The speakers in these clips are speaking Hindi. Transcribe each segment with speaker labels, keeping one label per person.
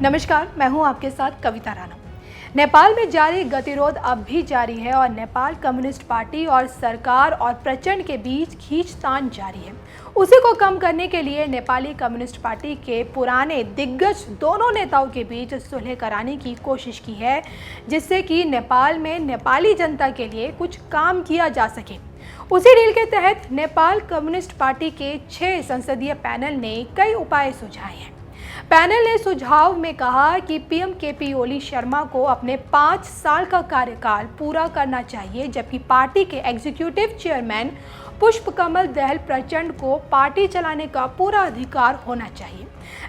Speaker 1: नमस्कार, मैं हूं आपके साथ कविता राणा। नेपाल में जारी गतिरोध अब भी जारी है और नेपाल कम्युनिस्ट पार्टी और सरकार और प्रचंड के बीच खींचतान जारी है। उसी को कम करने के लिए नेपाली कम्युनिस्ट पार्टी के पुराने दिग्गज दोनों नेताओं के बीच सुलह कराने की कोशिश की है, जिससे कि नेपाल में नेपाली जनता के लिए कुछ काम किया जा सके। उसी डील के तहत नेपाल कम्युनिस्ट पार्टी के 6 संसदीय पैनल ने कई उपाय सुझाए हैं। पैनल ने सुझाव में कहा कि पीएम केपी ओली शर्मा को अपने 5 साल का कार्यकाल पूरा करना चाहिए, जबकि पार्टी के एग्जीक्यूटिव चेयरमैन पुष्पकमल दहल प्रचंड को पार्टी चलाने का पूरा अधिकार होना चाहिए।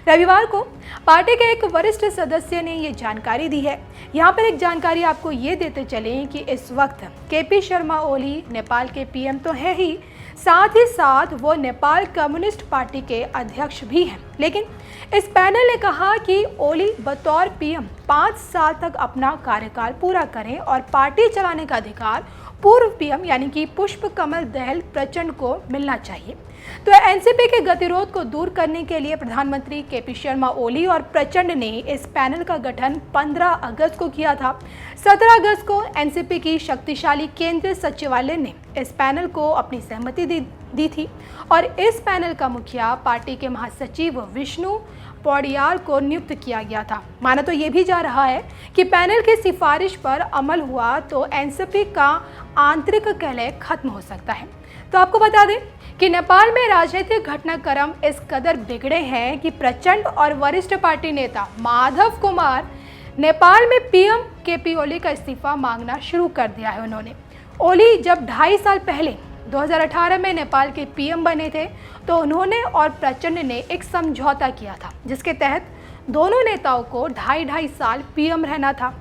Speaker 1: रविवार को पार्टी के एक वरिष्ठ सदस्य ने ये जानकारी दी है। यहाँ पर एक जानकारी आपको ये देते चलें कि इस वक्त केपी शर्मा ओली नेपाल के पीएम तो है ही, साथ ही साथ वो नेपाल कम्युनिस्ट पार्टी के अध्यक्ष भी हैं। लेकिन इस पैनल ने कहा कि ओली बतौर पीएम 5 साल तक अपना कार्यकाल पूरा करें और पार्टी चलाने का अधिकार पूर्व पीएम यानी कि पुष्पकमल दहल प्रचंड को मिलना चाहिए। तो एनसीपी के गतिरोध को दूर करने के लिए प्रधानमंत्री केपी शर्मा ओली और प्रचंड ने इस पैनल का गठन 15 अगस्त को किया था। 17 अगस्त को एनसीपी की शक्तिशाली केंद्रीय सचिवालय ने इस पैनल को अपनी सहमति दी थी और इस पैनल का मुखिया पार्टी के महासचिव विष्णु पौड़ियाल को नियुक्त किया गया था। माना तो ये भी जा रहा है कि पैनल की सिफारिश पर अमल हुआ तो एनसीपी का आंतरिक कलह खत्म हो सकता है। तो आपको बता दें कि नेपाल में राजनीतिक घटनाक्रम इस कदर बिगड़े हैं कि प्रचंड और वरिष्ठ पार्टी नेता माधव कुमार नेपाल में पीएम केपी ओली का इस्तीफा मांगना शुरू कर दिया है। उन्होंने ओली जब 2.5 साल पहले 2018 में नेपाल के पीएम बने थे तो उन्होंने और प्रचंड ने एक समझौता किया था, जिसके तहत दोनों नेताओं को 2.5 साल पीएम रहना था।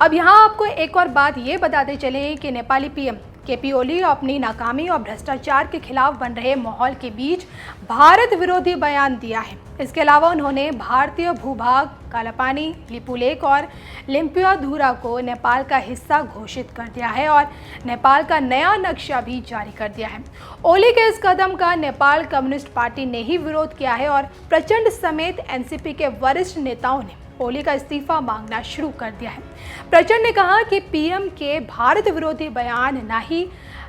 Speaker 1: अब यहाँ आपको एक और बात ये बताते चले कि नेपाली पीएम केपी ओली अपनी नाकामी और भ्रष्टाचार के खिलाफ बन रहे माहौल के बीच भारत विरोधी बयान दिया है। इसके अलावा उन्होंने भारतीय भूभाग कालापानी, लिपुलेख और लिम्पियाधुरा को नेपाल का हिस्सा घोषित कर दिया है और नेपाल का नया नक्शा भी जारी कर दिया है। ओली के इस कदम का नेपाल कम्युनिस्ट पार्टी ने ही विरोध किया है और प्रचंड समेत एनसीपी के वरिष्ठ नेताओं ने ओली का इस्तीफा मांगना शुरू कर दिया है। प्रचंड ने कहा कि पीएम के भारत विरोधी बयान ना ही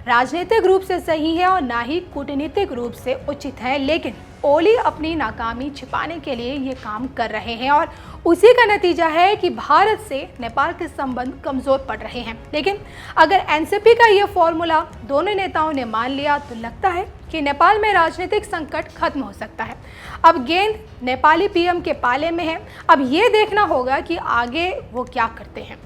Speaker 1: राजनीतिक रूप से सही है और ना ही कूटनीतिक रूप से उचित है, लेकिन ओली अपनी नाकामी छिपाने के लिए ये काम कर रहे हैं और उसी का नतीजा है कि भारत से नेपाल के संबंध कमजोर पड़ रहे हैं। लेकिन अगर एनसीपी का ये फॉर्मूला दोनों नेताओं ने मान लिया तो लगता है कि नेपाल में राजनीतिक संकट खत्म हो सकता है। अब गेंद नेपाली पीएम के पाले में है। अब ये देखना होगा कि आगे वो क्या करते हैं।